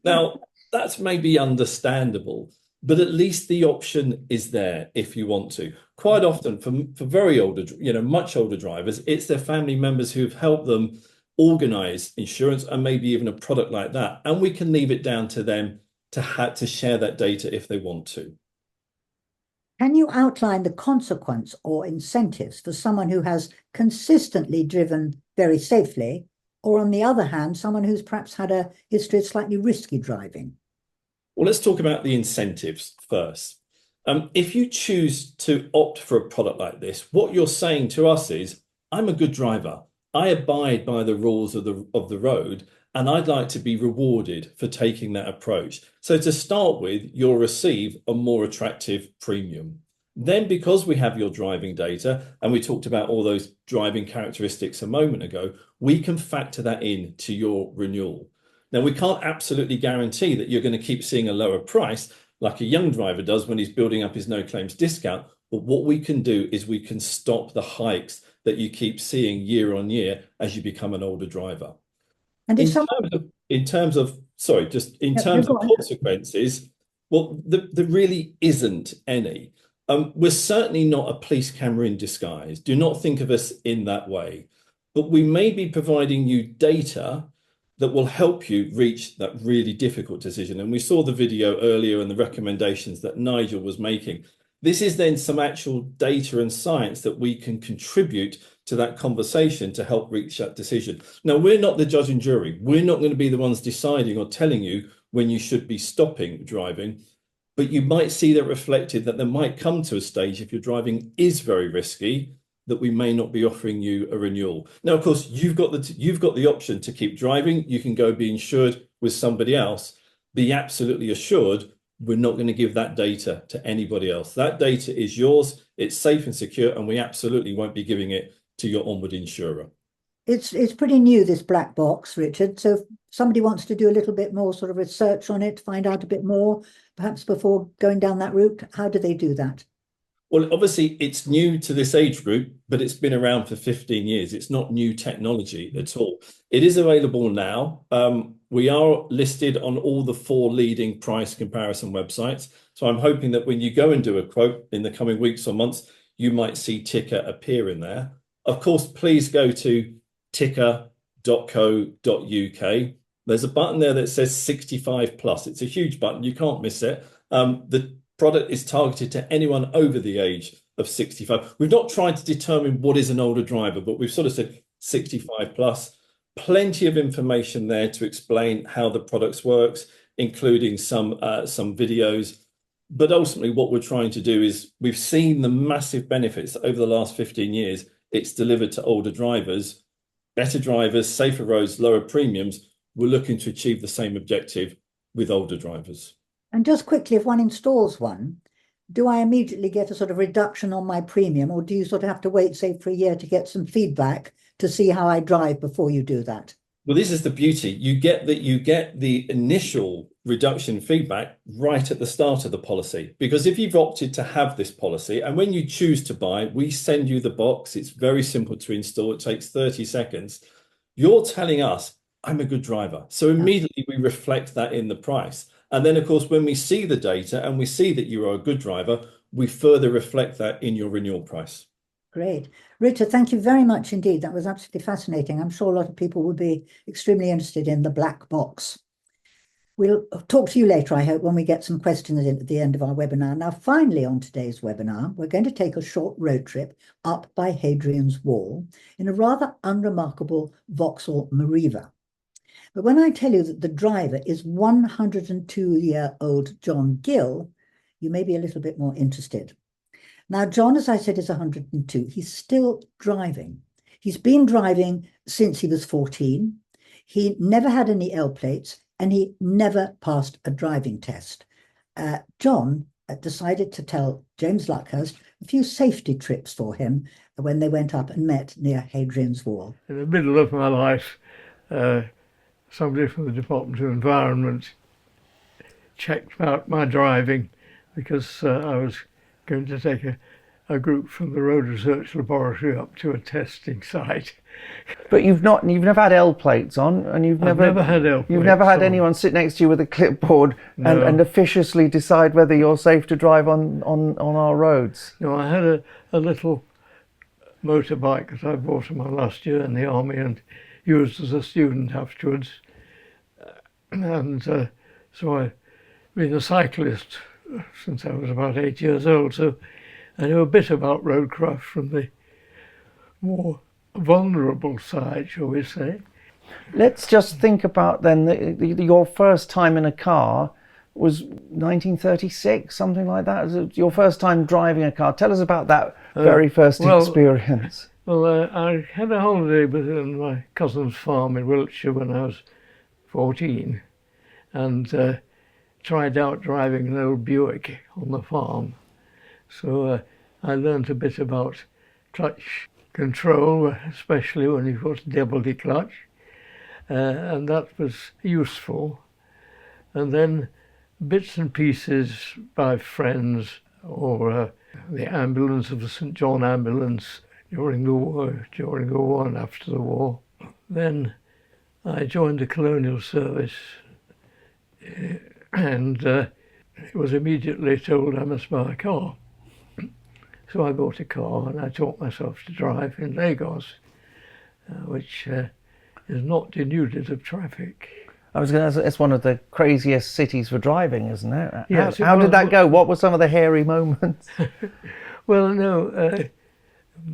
Now, that's maybe understandable, but at least the option is there if you want to. Quite often for very older, much older drivers, it's their family members who've helped them organize insurance and maybe even a product like that. And we can leave it down to them to share that data if they want to. Can you outline the consequence or incentives for someone who has consistently driven very safely or on the other hand, someone who's perhaps had a history of slightly risky driving? Well, let's talk about the incentives first. If you choose to opt for a product like this, what you're saying to us is, I'm a good driver. I abide by the rules of the road, and I'd like to be rewarded for taking that approach. So to start with, you'll receive a more attractive premium. Then, because we have your driving data, and we talked about all those driving characteristics a moment ago, we can factor that in to your renewal. Now, we can't absolutely guarantee that you're going to keep seeing a lower price like a young driver does when he's building up his no claims discount. But what we can do is we can stop the hikes that you keep seeing year on year as you become an older driver. And if In terms of consequences, well, there really isn't any. We're certainly not a police camera in disguise. Do not think of us in that way. But we may be providing you data that will help you reach that really difficult decision. And we saw the video earlier and the recommendations that Nigel was making. This is then some actual data and science that we can contribute to that conversation to help reach that decision. Now, we're not the judge and jury. We're not going to be the ones deciding or telling you when you should be stopping driving, but you might see that reflected that there might come to a stage if your driving is very risky that we may not be offering you a renewal. Now, of course, you've got the option to keep driving. You can go be insured with somebody else. Be absolutely assured we're not going to give that data to anybody else. That data is yours. It's safe and secure, and we absolutely won't be giving it to your onward insurer. It's pretty new, this black box, Richard. So if somebody wants to do a little bit more sort of research on it, find out a bit more, perhaps before going down that route, how do they do that? Well, obviously, it's new to this age group, but it's been around for 15 years. It's not new technology at all. It is available now. We are listed on all the 4 leading price comparison websites. So I'm hoping that when you go and do a quote in the coming weeks or months, you might see Ticker appear in there. Of course, please go to ticker.co.uk. There's a button there that says 65 plus. It's a huge button. You can't miss it. The product is targeted to anyone over the age of 65. We've not tried to determine what is an older driver, but we've sort of said 65 plus. Plenty of information there to explain how the products works, including some videos. But ultimately, what we're trying to do is we've seen the massive benefits over the last 15 years it's delivered to older drivers, better drivers, safer roads, lower premiums. We're looking to achieve the same objective with older drivers. And just quickly, if one installs one, do I immediately get a sort of reduction on my premium, or do you sort of have to wait, say, for a year to get some feedback to see how I drive before you do that? Well, this is the beauty. You get the initial reduction feedback right at the start of the policy, because if you've opted to have this policy and when you choose to buy, we send you the box. It's very simple to install. It takes 30 seconds. You're telling us, I'm a good driver. So immediately we reflect that in the price. And then, of course, when we see the data and we see that you are a good driver, we further reflect that in your renewal price. Great. Richard, thank you very much indeed. That was absolutely fascinating. I'm sure a lot of people would be extremely interested in the black box. We'll talk to you later, I hope, when we get some questions in at the end of our webinar. Now, finally, on today's webinar, we're going to take a short road trip up by Hadrian's Wall in a rather unremarkable Vauxhall Mariva. But when I tell you that the driver is 102-year-old John Gill, you may be a little bit more interested. Now, John, as I said, is 102. He's still driving. He's been driving since he was 14. He never had any L plates, and he never passed a driving test. John decided to tell James Luckhurst a few safety trips for him when they went up and met near Hadrian's Wall. In the middle of my life, somebody from the Department of Environment checked out my driving because I was going to take a group from the Road Research Laboratory up to a testing site. But you've never had L plates on, and I've never had L plates. You've never had anyone sit next to you with a clipboard and officiously decide whether you're safe to drive on our roads. No, I had a little motorbike that I bought in my last year in the army and used as a student afterwards. And so I've been a cyclist since I was about 8 years old, so I know a bit about roadcraft from the more vulnerable side, shall we say. Let's just think about then your first time in a car was 1936, something like that. Was it your first time driving a car? Tell us about that very first experience. Well, I had a holiday within my cousin's farm in Wiltshire when I was 14, and tried out driving an old Buick on the farm. So I learned a bit about clutch control, especially when you put double clutch, and that was useful. And then bits and pieces by friends, or the ambulance of the St John ambulance during the war and after the war. Then I joined the colonial service, and was immediately told I must buy a car. So I bought a car and I taught myself to drive in Lagos, which is not denuded of traffic. I was going to say, it's one of the craziest cities for driving, isn't it? Yes, how did that go? What were some of the hairy moments? Well, no,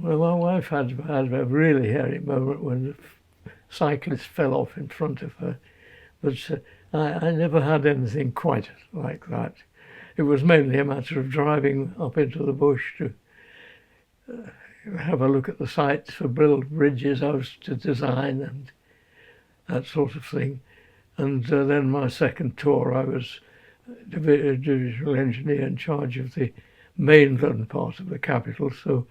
well, my wife had a really hairy moment when the cyclist fell off in front of her, but I never had anything quite like that. It was mainly a matter of driving up into the bush to have a look at the sites for bridges I was to design and that sort of thing. And then my second tour, I was a divisional engineer in charge of the mainland part of the capital, so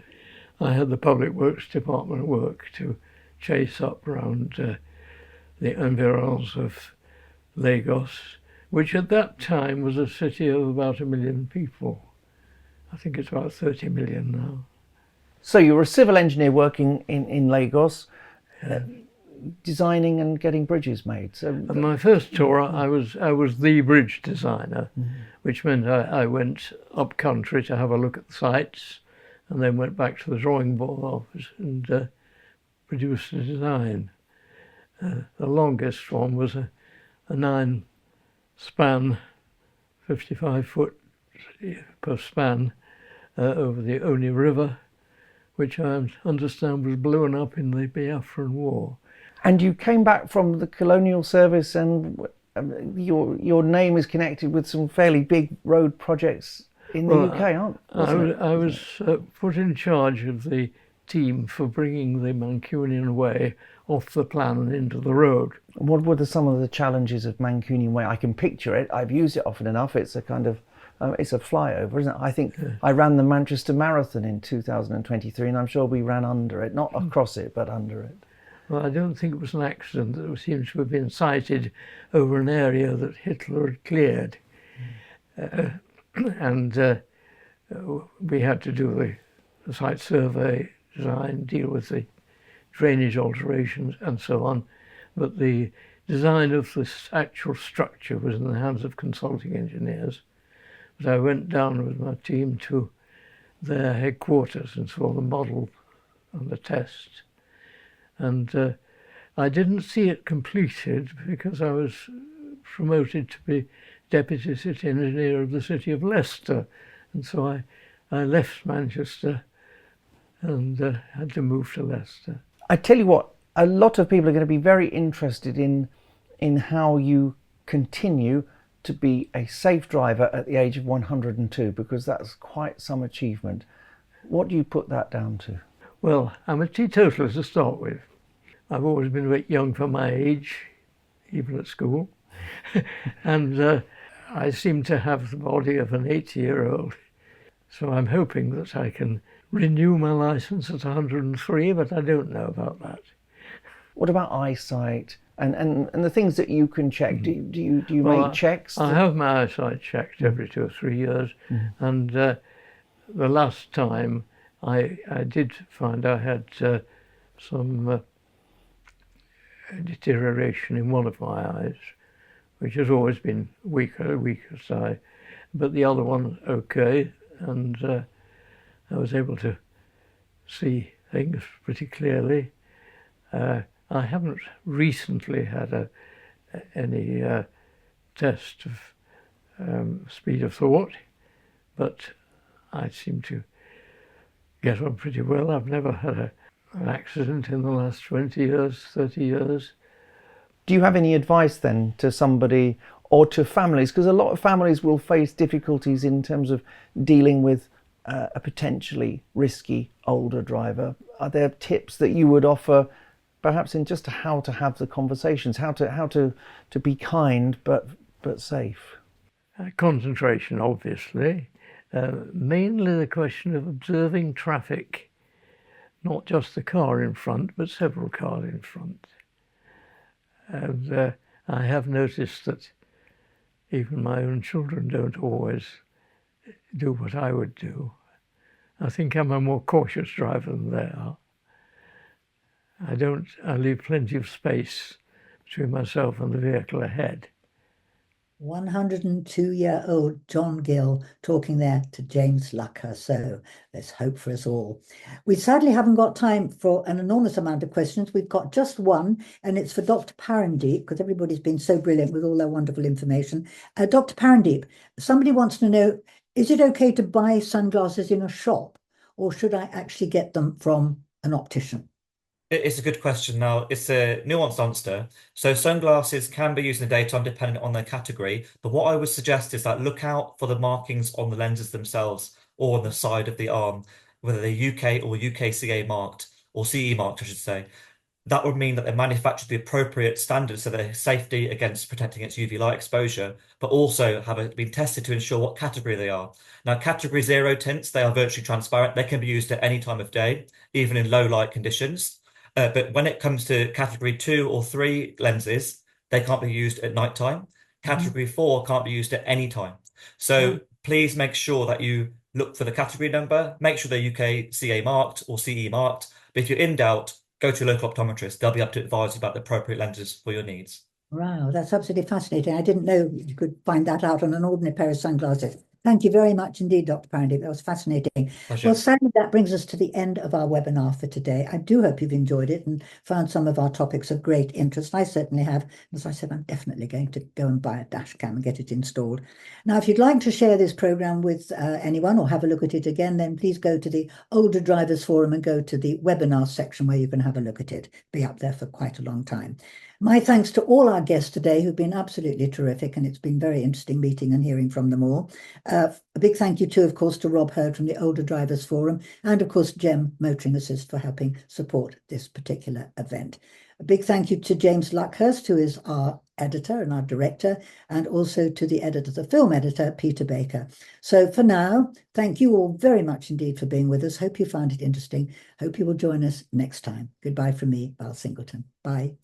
I had the Public Works Department work to chase up around the environs of Lagos, which at that time was a city of about 1 million people. I think it's about 30 million now. So you were a civil engineer working in Lagos, designing and getting bridges made. So and my first tour, I was the bridge designer, which meant I went up country to have a look at the sites, and then went back to the drawing board office and produced a design. The longest one was a 9-span, 55 foot per span over the Oni River, which I understand was blown up in the Biafran War. And you came back from the colonial service, and your name is connected with some fairly big road projects in the UK, aren't I was put in charge of the team for bringing the Mancunian Way off the plan and into the road. What were some of the challenges of Mancunian Way? I can picture it. I've used it often enough. It's a kind of it's a flyover, isn't it? I think I ran the Manchester Marathon in 2023, and I'm sure we ran under it, not across it, but under it. Well, I don't think it was an accident that seems to have been sighted over an area that Hitler had cleared. And we had to do the site survey, design, deal with the drainage alterations and so on. But the design of this actual structure was in the hands of consulting engineers. But I went down with my team to their headquarters and saw the model and the test. And I didn't see it completed because I was promoted to be Deputy City Engineer of the City of Leicester. And so I left Manchester and had to move to Leicester. I tell you what, a lot of people are going to be very interested in how you continue to be a safe driver at the age of 102, because that's quite some achievement. What do you put that down to? Well, I'm a teetotaler to start with. I've always been a bit young for my age, even at school. And I seem to have the body of an 80-year-old. So I'm hoping that I can renew my license at 103, but I don't know about that. What about eyesight and the things that you can check? Do you make checks? I have my eyesight checked every 2 or 3 years. And the last time I did find I had some deterioration in one of my eyes, which has always been weakest eye, but the other one okay, and I was able to see things pretty clearly. I haven't recently had any test of speed of thought, but I seem to get on pretty well. I've never had an accident in the last 20 years, 30 years. Do you have any advice then to somebody or to families? Because a lot of families will face difficulties in terms of dealing with a potentially risky older driver. Are there tips that you would offer, perhaps in just how to have the conversations, how to be kind but safe? Concentration, obviously. Mainly the question of observing traffic, not just the car in front, but several cars in front. And I have noticed that even my own children don't always do what I would do. I think I'm a more cautious driver than they are. I leave plenty of space between myself and the vehicle ahead. 102-year-old John Gill talking there to James Lucker. So let's hope for us all. We sadly haven't got time for an enormous amount of questions. We've got just one, and it's for Dr. Parandeep, because everybody's been so brilliant with all their wonderful information. Dr. Parandeep, somebody wants to know, is it okay to buy sunglasses in a shop, or should I actually get them from an optician? It's a good question. Now, it's a nuanced answer. So sunglasses can be used in the daytime depending on their category. But what I would suggest is that look out for the markings on the lenses themselves or on the side of the arm, whether they're UK or UKCA marked or CE marked, I should say. That would mean that they're manufactured the appropriate standards, so they're safety against protecting against UV light exposure, but also have been tested to ensure what category they are. Now, category 0 tints, they are virtually transparent. They can be used at any time of day, even in low light conditions. But when it comes to category 2 or 3 lenses, they can't be used at night time. Category 4 can't be used at any time. So please make sure that you look for the category number, make sure they're UKCA marked or CE marked. But if you're in doubt, go to a local optometrist. They'll be able to advise you about the appropriate lenses for your needs. Wow, that's absolutely fascinating. I didn't know you could find that out on an ordinary pair of sunglasses. Thank you very much indeed, Dr. Parandeep. That was fascinating. Pleasure. Well, sadly, that brings us to the end of our webinar for today. I do hope you've enjoyed it and found some of our topics of great interest. I certainly have. As I said, I'm definitely going to go and buy a dash cam and get it installed. Now, if you'd like to share this program with anyone or have a look at it again, then please go to the Older Drivers Forum and go to the webinar section where you can have a look at it. Be up there for quite a long time. My thanks to all our guests today who've been absolutely terrific, and it's been very interesting meeting and hearing from them all. A big thank you too, of course, to Rob Hurd from the Older Drivers Forum, and of course, GEM Motoring Assist for helping support this particular event. A big thank you to James Luckhurst, who is our editor and our director, and also to the editor, the film editor, Peter Baker. So for now, thank you all very much indeed for being with us. Hope you found it interesting. Hope you will join us next time. Goodbye from me, Val Singleton. Bye.